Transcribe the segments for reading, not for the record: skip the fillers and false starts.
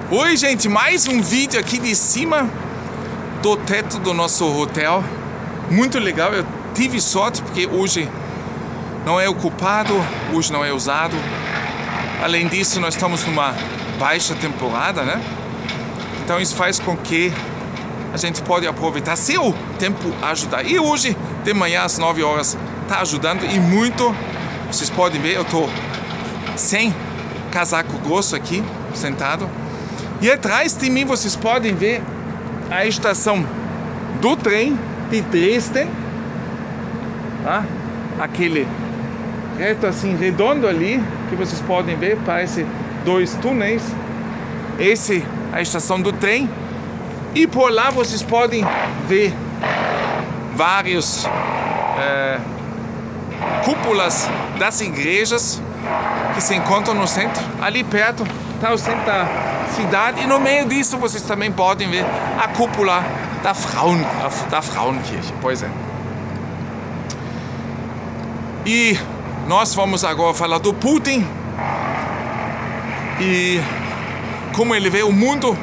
Oi, gente, mais um vídeo aqui de cima do teto do nosso hotel. Muito legal, eu tive sorte porque hoje não é ocupado, hoje não é usado. Além disso, nós estamos numa baixa temporada, né? Então isso faz com que a gente pode aproveitar se o tempo ajudar. E hoje, de manhã às 9 horas, tá ajudando e muito. Vocês podem ver, eu tô sem casaco grosso aqui, sentado. E atrás de mim vocês podem ver a estação do trem de Dresden, tá? Aquele reto assim, redondo ali, que vocês podem ver, parece dois túneis. Esse é a estação do trem. E por lá vocês podem ver vários cúpulas das igrejas que se encontram no centro. Ali perto está o centro da cidade e no meio disso vocês também podem ver a cúpula da Frauenkirche. Pois é. E nós vamos agora falar do Putin e como ele vê o mundo,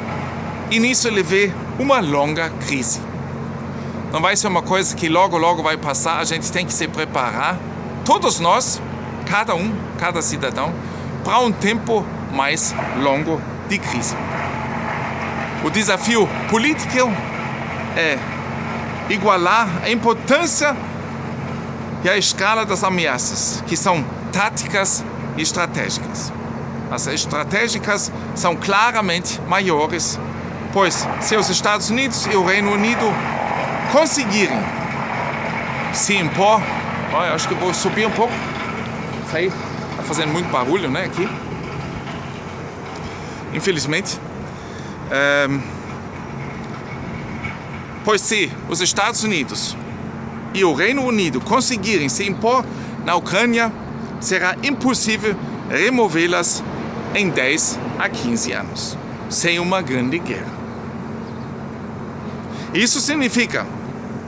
e nisso ele vê uma longa crise. Não vai ser uma coisa que logo vai passar, a gente tem que se preparar, todos nós, cada cidadão, para um tempo mais longo de crise. O desafio político é igualar a importância e a escala das ameaças, que são táticas e estratégicas. As estratégicas são claramente maiores, pois se os Estados Unidos e o Reino Unido conseguirem se impor, eu acho que eu vou subir um pouco, isso aí está fazendo muito barulho, né, aqui. Infelizmente, pois se os Estados Unidos e o Reino Unido conseguirem se impor na Ucrânia, será impossível removê-las em 10 a 15 anos, sem uma grande guerra. Isso significa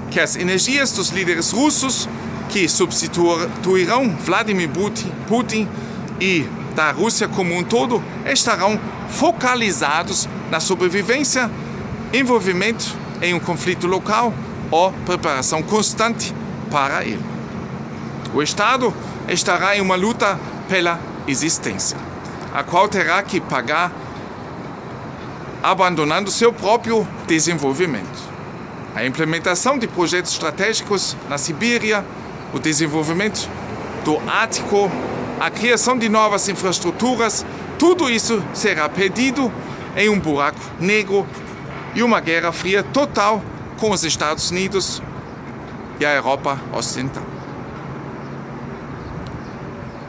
que as energias dos líderes russos, que substituirão Vladimir Putin e da Rússia como um todo, estarão focalizados na sobrevivência, envolvimento em um conflito local ou preparação constante para ele. O Estado estará em uma luta pela existência, a qual terá que pagar abandonando seu próprio desenvolvimento. A implementação de projetos estratégicos na Sibéria, o desenvolvimento do Ártico, a criação de novas infraestruturas, tudo isso será perdido em um buraco negro e uma guerra fria total com os Estados Unidos e a Europa Ocidental.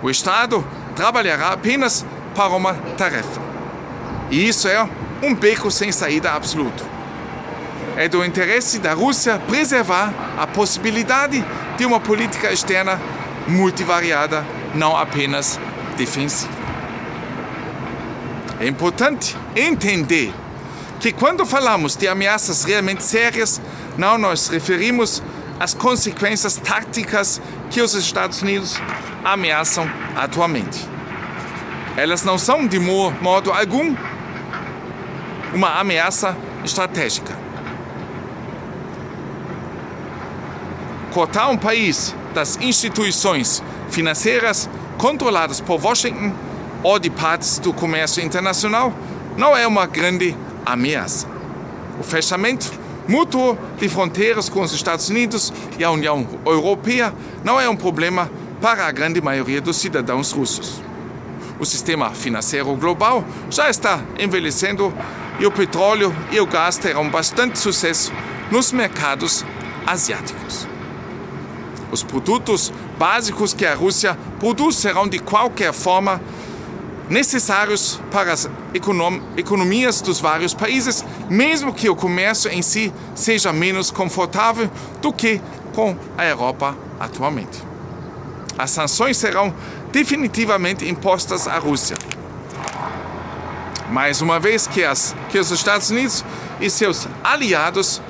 O Estado trabalhará apenas para uma tarefa. E isso é um beco sem saída absoluto. É do interesse da Rússia preservar a possibilidade de uma política externa multivariada, não apenas defensiva. É importante entender que quando falamos de ameaças realmente sérias, não nos referimos às consequências táticas que os Estados Unidos ameaçam atualmente. Elas não são, de modo algum, uma ameaça estratégica. Cortar um país das instituições financeiras controladas por Washington ou de partes do comércio internacional não é uma grande ameaça. O fechamento mútuo de fronteiras com os Estados Unidos e a União Europeia não é um problema para a grande maioria dos cidadãos russos. O sistema financeiro global já está envelhecendo e o petróleo e o gás terão bastante sucesso nos mercados asiáticos. Os produtos básicos que a Rússia produz serão de qualquer forma necessários para as economias dos vários países, mesmo que o comércio em si seja menos confortável do que com a Europa atualmente. As sanções serão definitivamente impostas à Rússia. Mais uma vez que os Estados Unidos e seus aliados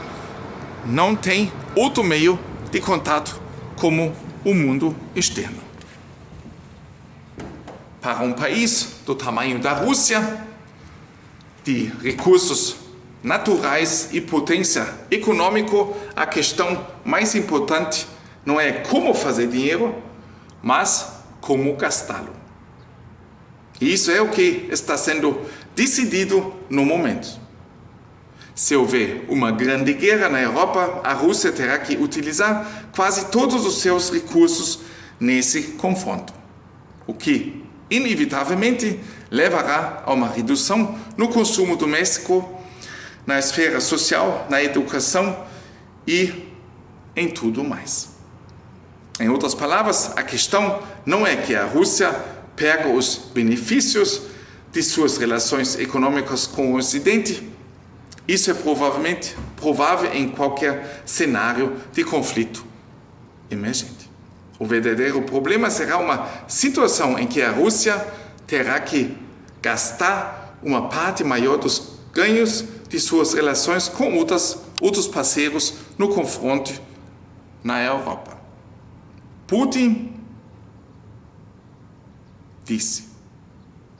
não têm outro meio de contato como o mundo externo. Para um país do tamanho da Rússia, de recursos naturais e potência econômica, a questão mais importante não é como fazer dinheiro, mas como gastá-lo. E isso é o que está sendo decidido no momento. Se houver uma grande guerra na Europa, a Rússia terá que utilizar quase todos os seus recursos nesse confronto, o que, inevitavelmente, levará a uma redução no consumo doméstico, na esfera social, na educação e em tudo mais. Em outras palavras, a questão não é que a Rússia perca os benefícios de suas relações econômicas com o Ocidente. Isso é provável em qualquer cenário de conflito emergente. O verdadeiro problema será uma situação em que a Rússia terá que gastar uma parte maior dos ganhos de suas relações com outros parceiros no confronto na Europa. Putin disse,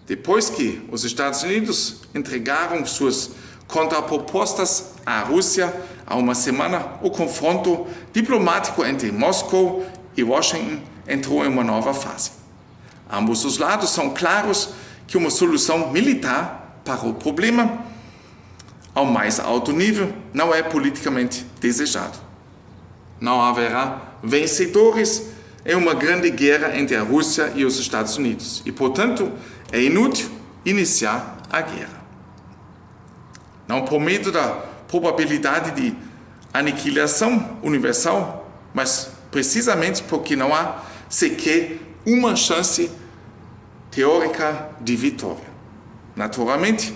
depois que os Estados Unidos entregaram suas contrapropostas à Rússia há uma semana, o confronto diplomático entre Moscou e Washington entrou em uma nova fase. Ambos os lados são claros que uma solução militar para o problema ao mais alto nível não é politicamente desejado. Não haverá vencedores em uma grande guerra entre a Rússia e os Estados Unidos e, portanto, é inútil iniciar a guerra. Não por medo da probabilidade de aniquilação universal, mas precisamente porque não há sequer uma chance teórica de vitória. Naturalmente,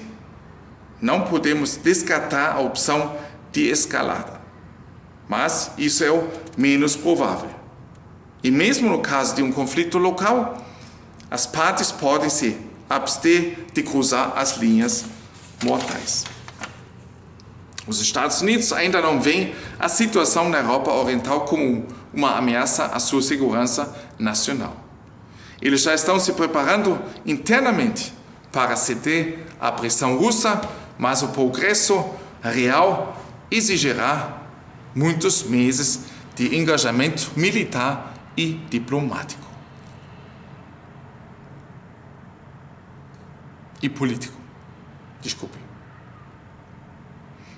não podemos descartar a opção de escalada, mas isso é o menos provável. E mesmo no caso de um conflito local, as partes podem se abster de cruzar as linhas mortais. Os Estados Unidos ainda não veem a situação na Europa Oriental como uma ameaça à sua segurança nacional. Eles já estão se preparando internamente para ceder à pressão russa, mas o progresso real exigirá muitos meses de engajamento militar e diplomático. E político.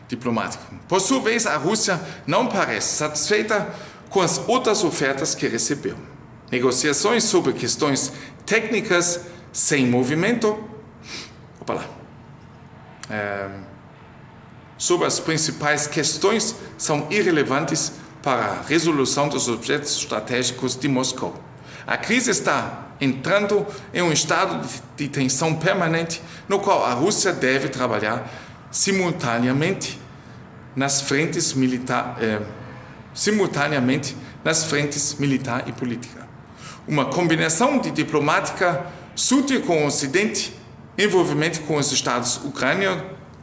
Diplomático. Por sua vez, a Rússia não parece satisfeita com as outras ofertas que recebeu. Negociações sobre questões técnicas sem movimento. Sobre as principais questões são irrelevantes para a resolução dos objetos estratégicos de Moscou. A crise está entrando em um estado de tensão permanente, no qual a Rússia deve trabalhar simultaneamente nas frentes militar e política. Uma combinação de diplomática sutil com o Ocidente, envolvimento com os estados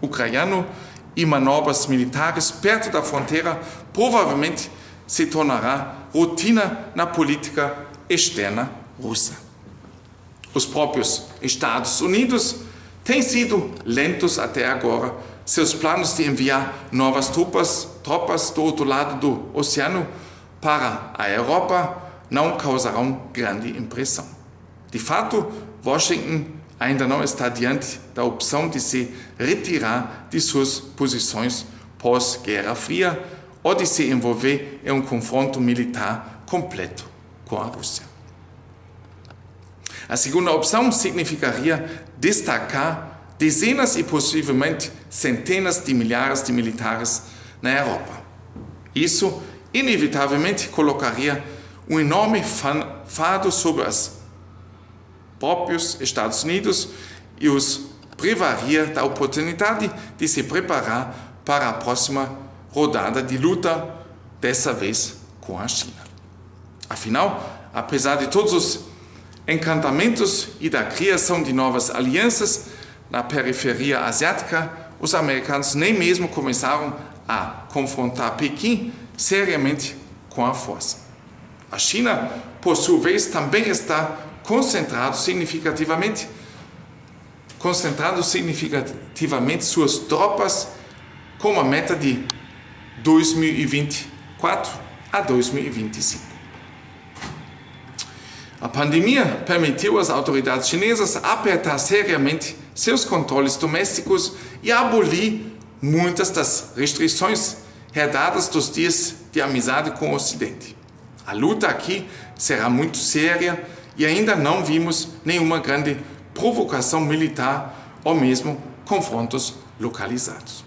ucraniano e manobras militares perto da fronteira provavelmente se tornará rotina na política externa russa. Os próprios Estados Unidos têm sido lentos até agora. Seus planos de enviar novas tropas do outro lado do oceano para a Europa não causarão grande impressão. De fato, Washington ainda não está diante da opção de se retirar de suas posições pós-Guerra Fria ou de se envolver em um confronto militar completo com a Rússia. A segunda opção significaria destacar dezenas e possivelmente centenas de milhares de militares na Europa. Isso, inevitavelmente, colocaria um enorme fardo sobre os próprios Estados Unidos e os privaria da oportunidade de se preparar para a próxima rodada de luta, dessa vez com a China. Afinal, apesar de todos os encantamentos e da criação de novas alianças na periferia asiática, os americanos nem mesmo começaram a confrontar Pequim seriamente com a força. A China, por sua vez, também está concentrado significativamente concentrando significativamente suas tropas com uma meta de 2024 a 2025. A pandemia permitiu às autoridades chinesas apertar seriamente seus controles domésticos e abolir muitas das restrições herdadas dos dias de amizade com o Ocidente. A luta aqui será muito séria e ainda não vimos nenhuma grande provocação militar ou mesmo confrontos localizados.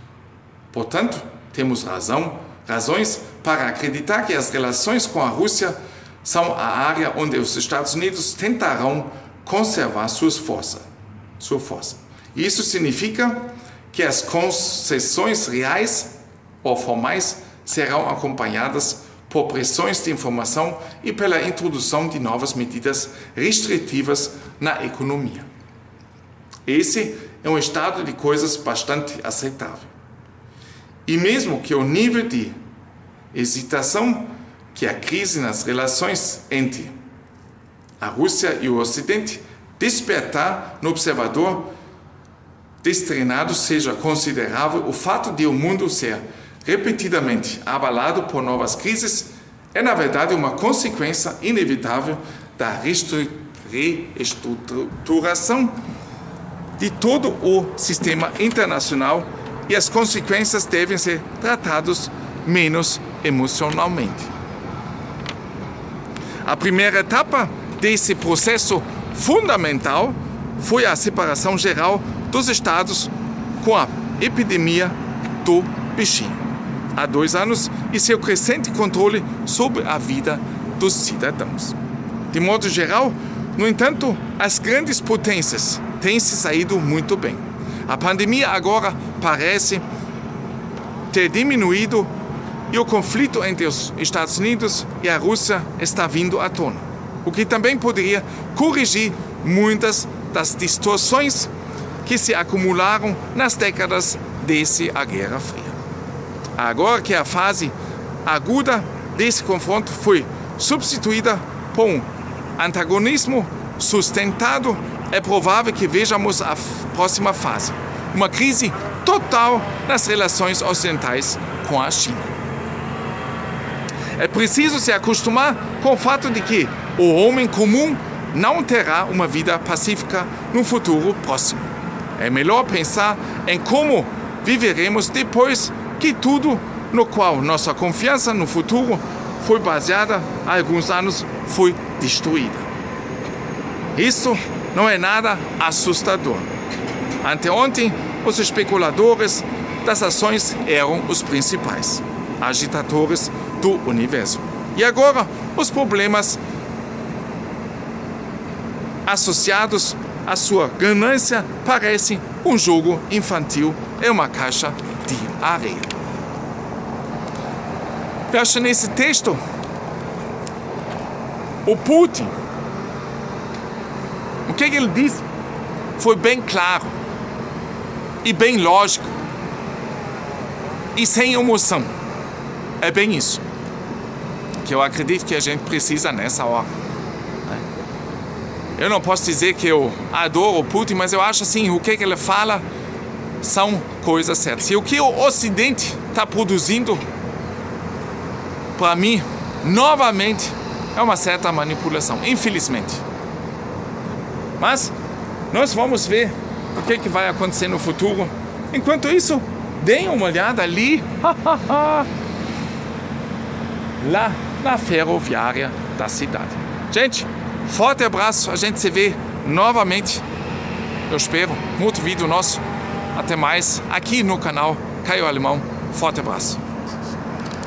Portanto, temos razões para acreditar que as relações com a Rússia são a área onde os Estados Unidos tentarão conservar sua força. Isso significa que as concessões reais ou formais serão acompanhadas por pressões de informação e pela introdução de novas medidas restritivas na economia. Esse é um estado de coisas bastante aceitável. E mesmo que o nível de hesitação que a crise nas relações entre a Rússia e o Ocidente despertar no observador destreinado seja considerável, o fato de o mundo ser repetidamente abalado por novas crises é, na verdade, uma consequência inevitável da reestruturação de todo o sistema internacional e as consequências devem ser tratadas menos emocionalmente. A primeira etapa desse processo fundamental foi a separação geral dos estados com a epidemia do bichinho há 2 anos e seu crescente controle sobre a vida dos cidadãos. De modo geral, no entanto, as grandes potências têm se saído muito bem. A pandemia agora parece ter diminuído e o conflito entre os Estados Unidos e a Rússia está vindo à tona, o que também poderia corrigir muitas das distorções que se acumularam nas décadas desde a Guerra Fria. Agora que a fase aguda desse confronto foi substituída por um antagonismo sustentado, é provável que vejamos a próxima fase, uma crise total nas relações ocidentais com a China. É preciso se acostumar com o fato de que o homem comum não terá uma vida pacífica no futuro próximo. É melhor pensar em como viveremos depois que tudo no qual nossa confiança no futuro foi baseada há alguns anos foi destruída. Isso não é nada assustador. Anteontem, os especuladores das ações eram os principais agitadores do universo. E agora, os problemas associados à sua ganância parecem um jogo infantil em uma caixa de areia. Veja nesse texto, o Putin, o que ele diz foi bem claro e bem lógico e sem emoção. É bem isso que eu acredito que a gente precisa nessa hora. Eu não posso dizer que eu adoro o Putin, mas eu acho assim, o que ele fala são coisas certas. E o que o Ocidente está produzindo, para mim, novamente, é uma certa manipulação, infelizmente. Mas nós vamos ver o que vai acontecer no futuro. Enquanto isso, deem uma olhada ali, lá na ferroviária da cidade. Gente, forte abraço, a gente se vê novamente, eu espero, no outro vídeo nosso. Até mais, aqui no canal Caio Alemão. Forte abraço.